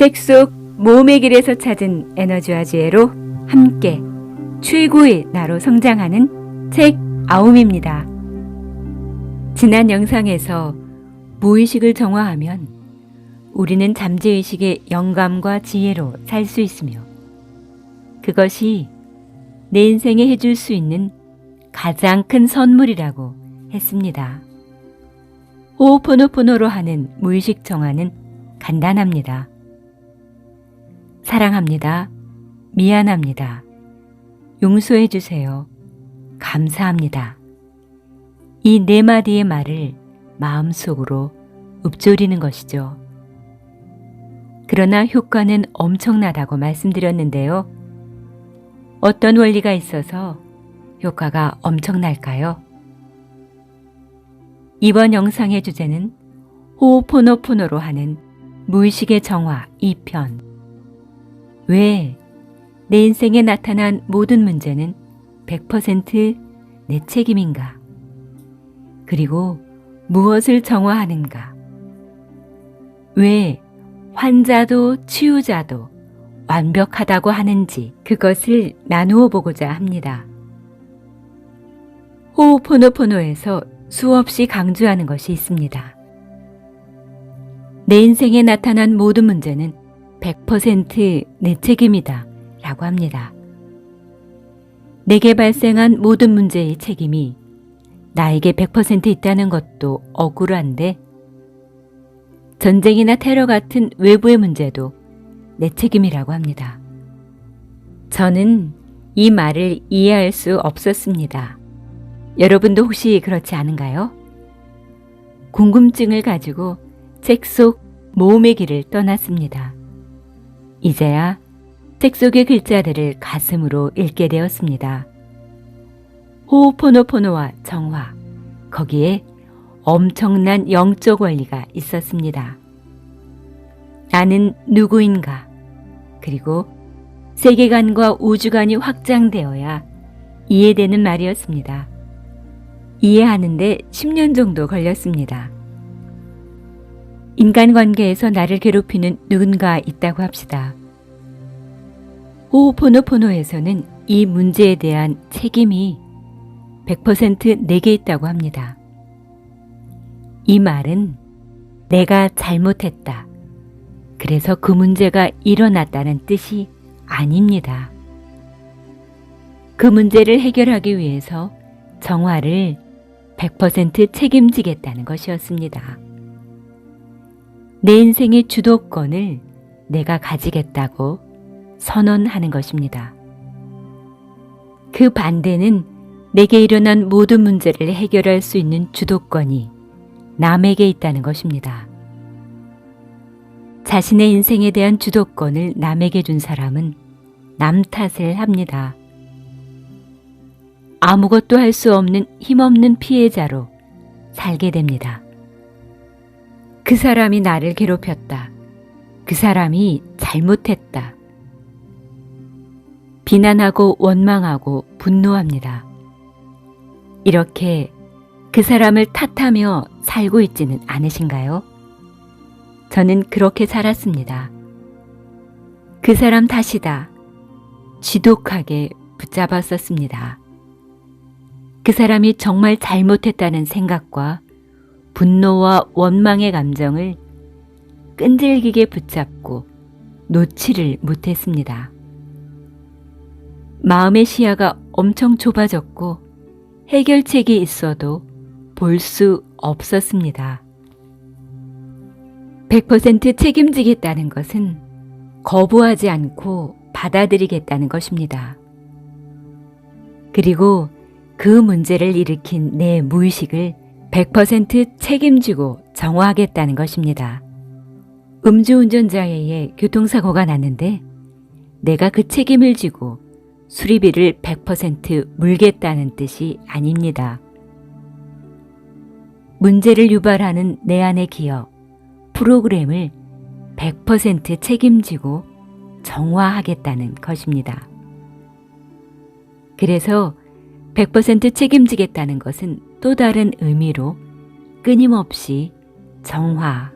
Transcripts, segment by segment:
책 속 모험의 길에서 찾은 에너지와 지혜로 함께 최고의 나로 성장하는 책 아움입니다. 지난 영상에서 무의식을 정화하면 우리는 잠재의식의 영감과 지혜로 살 수 있으며 그것이 내 인생에 해줄 수 있는 가장 큰 선물이라고 했습니다. 호호포노포노로 하는 무의식 정화는 간단합니다. 사랑합니다. 미안합니다. 용서해 주세요. 감사합니다. 이 네 마디의 말을 마음속으로 읊조리는 것이죠. 그러나 효과는 엄청나다고 말씀드렸는데요. 어떤 원리가 있어서 효과가 엄청날까요? 이번 영상의 주제는 호호포노포노로 하는 무의식의 정화 2편. 왜 내 인생에 나타난 모든 문제는 100% 내 책임인가? 그리고 무엇을 정화하는가? 왜 환자도 치유자도 완벽하다고 하는지 그것을 나누어 보고자 합니다. 호호포노포노에서 수없이 강조하는 것이 있습니다. 내 인생에 나타난 모든 문제는 100% 내 책임이다 라고 합니다. 내게 발생한 모든 문제의 책임이 나에게 100% 있다는 것도 억울한데 전쟁이나 테러 같은 외부의 문제도 내 책임이라고 합니다. 저는 이 말을 이해할 수 없었습니다. 여러분도 혹시 그렇지 않은가요? 궁금증을 가지고 책 속 모험의 길을 떠났습니다. 이제야 책 속의 글자들을 가슴으로 읽게 되었습니다. 호호포노포노와 정화, 거기에 엄청난 영적 원리가 있었습니다. 나는 누구인가? 그리고 세계관과 우주관이 확장되어야 이해되는 말이었습니다. 이해하는데 10년 정도 걸렸습니다. 인간관계에서 나를 괴롭히는 누군가 있다고 합시다. 호호포노포노에서는 이 문제에 대한 책임이 100% 내게 있다고 합니다. 이 말은 내가 잘못했다. 그래서 그 문제가 일어났다는 뜻이 아닙니다. 그 문제를 해결하기 위해서 정화를 100% 책임지겠다는 것이었습니다. 내 인생의 주도권을 내가 가지겠다고 선언하는 것입니다. 그 반대는 내게 일어난 모든 문제를 해결할 수 있는 주도권이 남에게 있다는 것입니다. 자신의 인생에 대한 주도권을 남에게 준 사람은 남 탓을 합니다. 아무것도 할 수 없는 힘없는 피해자로 살게 됩니다. 그 사람이 나를 괴롭혔다. 그 사람이 잘못했다. 비난하고 원망하고 분노합니다. 이렇게 그 사람을 탓하며 살고 있지는 않으신가요? 저는 그렇게 살았습니다. 그 사람 탓이다. 지독하게 붙잡았었습니다. 그 사람이 정말 잘못했다는 생각과 분노와 원망의 감정을 끈질기게 붙잡고 놓지를 못했습니다. 마음의 시야가 엄청 좁아졌고 해결책이 있어도 볼 수 없었습니다. 100% 책임지겠다는 것은 거부하지 않고 받아들이겠다는 것입니다. 그리고 그 문제를 일으킨 내 무의식을 100% 책임지고 정화하겠다는 것입니다. 음주운전자에 의해 교통사고가 났는데 내가 그 책임을 지고 수리비를 100% 물겠다는 뜻이 아닙니다. 문제를 유발하는 내 안의 기억, 프로그램을 100% 책임지고 정화하겠다는 것입니다. 그래서 100% 책임지겠다는 것은 또 다른 의미로 끊임없이 정화,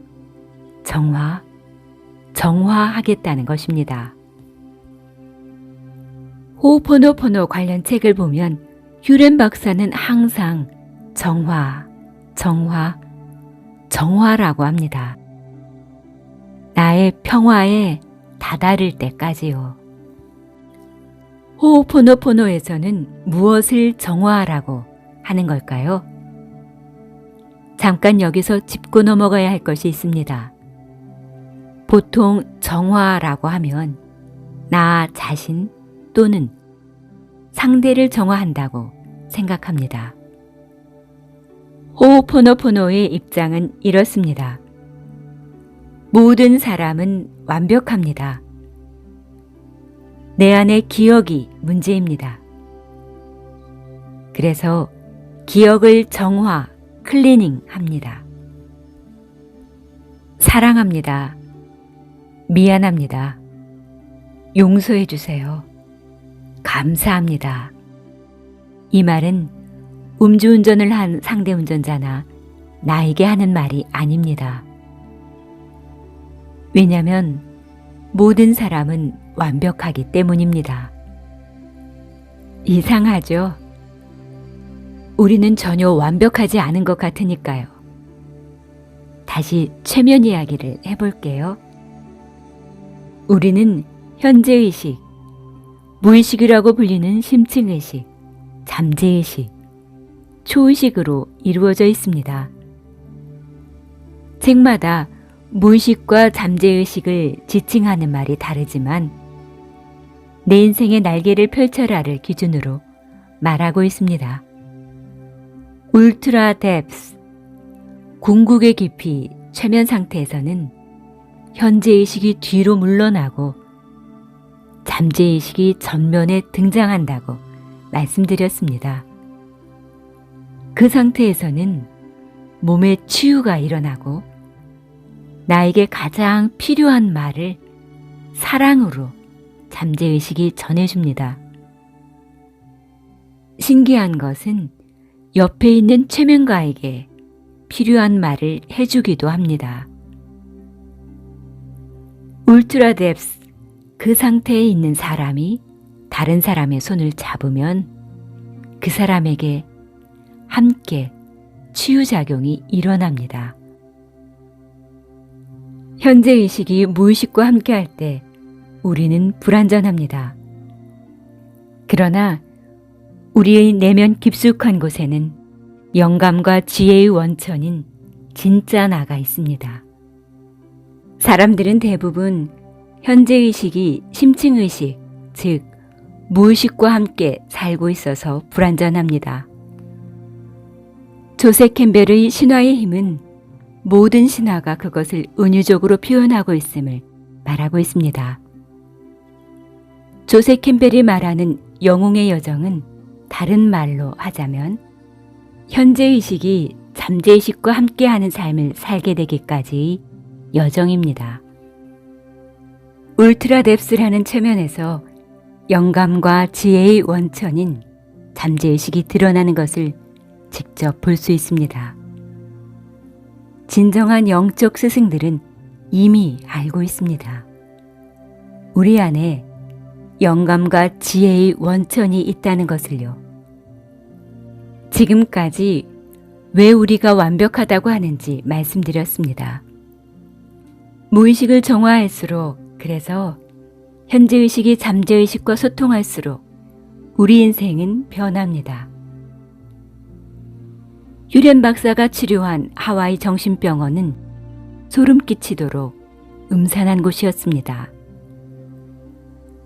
정화하겠다는 것입니다. 호호포노포노 관련 책을 보면 휴렌 박사는 항상 정화, 정화, 정화라고 합니다. 나의 평화에 다다를 때까지요. 호호포노포노에서는 무엇을 정화하라고 하는 걸까요? 잠깐 여기서 짚고 넘어가야 할 것이 있습니다. 보통 정화라고 하면 나 자신 또는 상대를 정화한다고 생각합니다. 호호포노포노의 입장은 이렇습니다. 모든 사람은 완벽합니다. 내 안의 기억이 문제입니다. 그래서 기억을 정화, 클리닝 합니다. 사랑합니다. 미안합니다. 용서해 주세요. 감사합니다. 이 말은 음주운전을 한 상대 운전자나 나에게 하는 말이 아닙니다. 왜냐하면 모든 사람은 완벽하기 때문입니다. 이상하죠? 우리는 전혀 완벽하지 않은 것 같으니까요. 다시 최면 이야기를 해볼게요. 우리는 현재의식, 무의식이라고 불리는 심층의식, 잠재의식, 초의식으로 이루어져 있습니다. 책마다 무의식과 잠재의식을 지칭하는 말이 다르지만 내 인생의 날개를 펼쳐라를 기준으로 말하고 있습니다. 울트라 뎁스, 궁극의 깊이 최면 상태에서는 현재의식이 뒤로 물러나고 잠재의식이 전면에 등장한다고 말씀드렸습니다. 그 상태에서는 몸의 치유가 일어나고 나에게 가장 필요한 말을 사랑으로 잠재의식이 전해줍니다. 신기한 것은 옆에 있는 최면가에게 필요한 말을 해주기도 합니다. 울트라 뎁스, 그 상태에 있는 사람이 다른 사람의 손을 잡으면 그 사람에게 함께 치유작용이 일어납니다. 현재의식이 무의식과 함께할 때 우리는 불완전합니다. 그러나 우리의 내면 깊숙한 곳에는 영감과 지혜의 원천인 진짜 나가 있습니다. 사람들은 대부분 현재의식이 심층의식, 즉 무의식과 함께 살고 있어서 불완전합니다. 조세 캠벨의 신화의 힘은 모든 신화가 그것을 은유적으로 표현하고 있음을 말하고 있습니다. 조세 캠벨이 말하는 영웅의 여정은 다른 말로 하자면 현재의식이 잠재의식과 함께하는 삶을 살게 되기까지의 여정입니다. 울트라 뎁스라는 체면에서 영감과 지혜의 원천인 잠재의식이 드러나는 것을 직접 볼 수 있습니다. 진정한 영적 스승들은 이미 알고 있습니다. 우리 안에 영감과 지혜의 원천이 있다는 것을요. 지금까지 왜 우리가 완벽하다고 하는지 말씀드렸습니다. 무의식을 정화할수록, 그래서 현재의식이 잠재의식과 소통할수록 우리 인생은 변합니다. 휴렌 박사가 치료한 하와이 정신병원은 소름 끼치도록 음산한 곳이었습니다.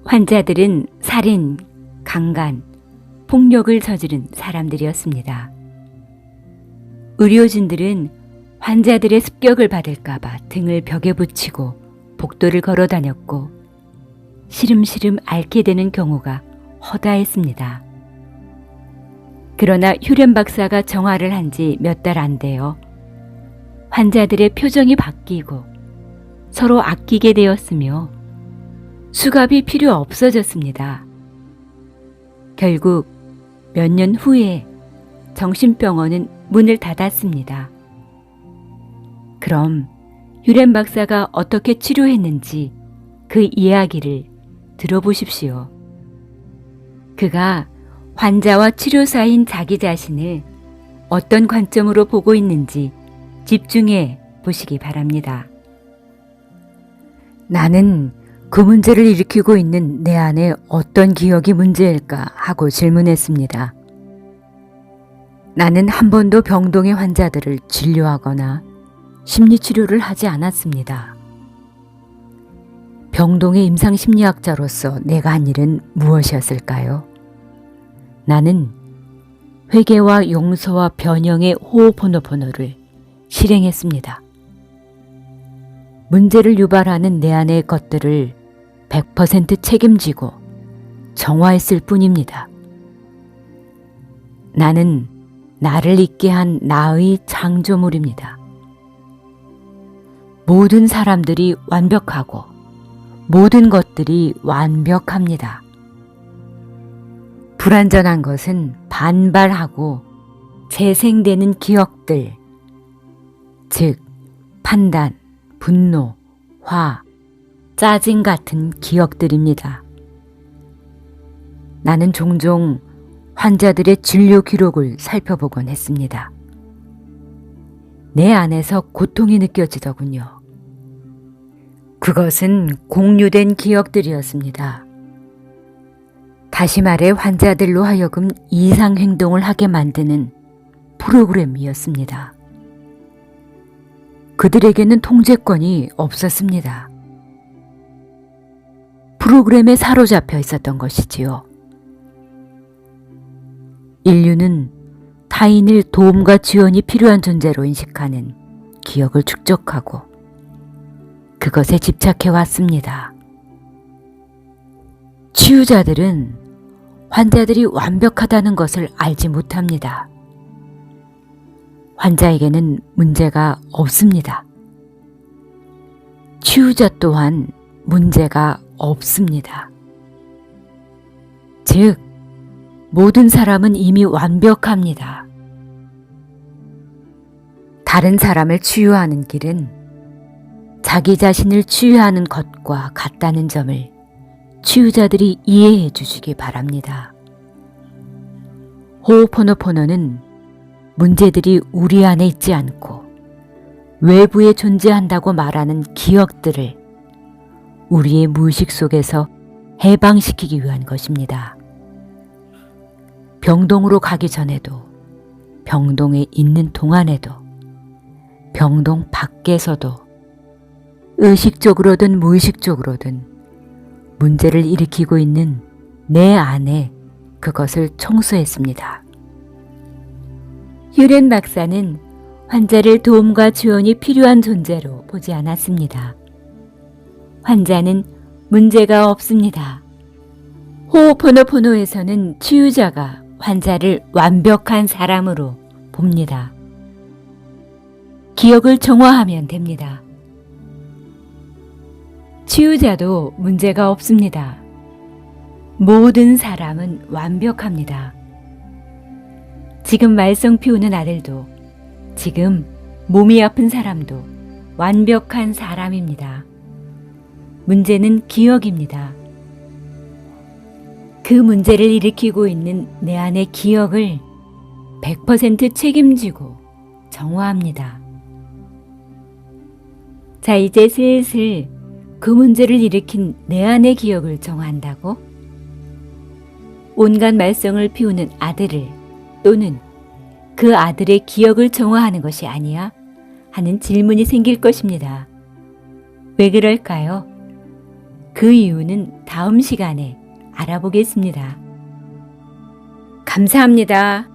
환자들은 살인, 강간, 폭력을 저지른 사람들이었습니다. 의료진들은 환자들의 습격을 받을까봐 등을 벽에 붙이고 복도를 걸어 다녔고 시름시름 앓게 되는 경우가 허다했습니다. 그러나 휴렌 박사가 정화를 한 지 몇 달 안 되어 환자들의 표정이 바뀌고 서로 아끼게 되었으며 수갑이 필요 없어졌습니다. 결국 몇 년 후에 정신병원은 문을 닫았습니다. 그럼 유렌 박사가 어떻게 치료했는지 그 이야기를 들어보십시오. 그가 환자와 치료사인 자기 자신을 어떤 관점으로 보고 있는지 집중해 보시기 바랍니다. 나는 그 문제를 일으키고 있는 내 안에 어떤 기억이 문제일까 하고 질문했습니다. 나는 한 번도 병동의 환자들을 진료하거나 심리치료를 하지 않았습니다. 병동의 임상심리학자로서 내가 한 일은 무엇이었을까요? 나는 회개와 용서와 변형의 호호포노포노를 실행했습니다. 문제를 유발하는 내 안의 것들을 100% 책임지고 정화했을 뿐입니다. 나는 나를 있게 한 나의 창조물입니다. 모든 사람들이 완벽하고 모든 것들이 완벽합니다. 불완전한 것은 반발하고 재생되는 기억들, 즉 판단, 분노, 화, 짜증 같은 기억들입니다. 나는 종종 환자들의 진료 기록을 살펴보곤 했습니다. 내 안에서 고통이 느껴지더군요. 그것은 공유된 기억들이었습니다. 다시 말해 환자들로 하여금 이상 행동을 하게 만드는 프로그램이었습니다. 그들에게는 통제권이 없었습니다. 프로그램에 사로잡혀 있었던 것이지요. 인류는 타인을 도움과 지원이 필요한 존재로 인식하는 기억을 축적하고 그것에 집착해 왔습니다. 치유자들은 환자들이 완벽하다는 것을 알지 못합니다. 환자에게는 문제가 없습니다. 치유자 또한 문제가 없습니다. 즉, 모든 사람은 이미 완벽합니다. 다른 사람을 치유하는 길은 자기 자신을 치유하는 것과 같다는 점을 치유자들이 이해해 주시기 바랍니다. 호호포노포노는 문제들이 우리 안에 있지 않고 외부에 존재한다고 말하는 기억들을 우리의 무의식 속에서 해방시키기 위한 것입니다. 병동으로 가기 전에도, 병동에 있는 동안에도, 병동 밖에서도 의식적으로든 무의식적으로든 문제를 일으키고 있는 내 안에 그것을 청소했습니다. 유렌 박사는 환자를 도움과 지원이 필요한 존재로 보지 않았습니다. 환자는 문제가 없습니다. 호호포노포노에서는 치유자가 환자를 완벽한 사람으로 봅니다. 기억을 정화하면 됩니다. 치유자도 문제가 없습니다. 모든 사람은 완벽합니다. 지금 말썽 피우는 아들도, 지금 몸이 아픈 사람도 완벽한 사람입니다. 문제는 기억입니다. 그 문제를 일으키고 있는 내 안의 기억을 100% 책임지고 정화합니다. 자, 이제 슬슬 그 문제를 일으킨 내 안의 기억을 정화한다고? 온갖 말썽을 피우는 아들을 또는 그 아들의 기억을 정화하는 것이 아니야? 하는 질문이 생길 것입니다. 왜 그럴까요? 그 이유는 다음 시간에 알아보겠습니다. 감사합니다.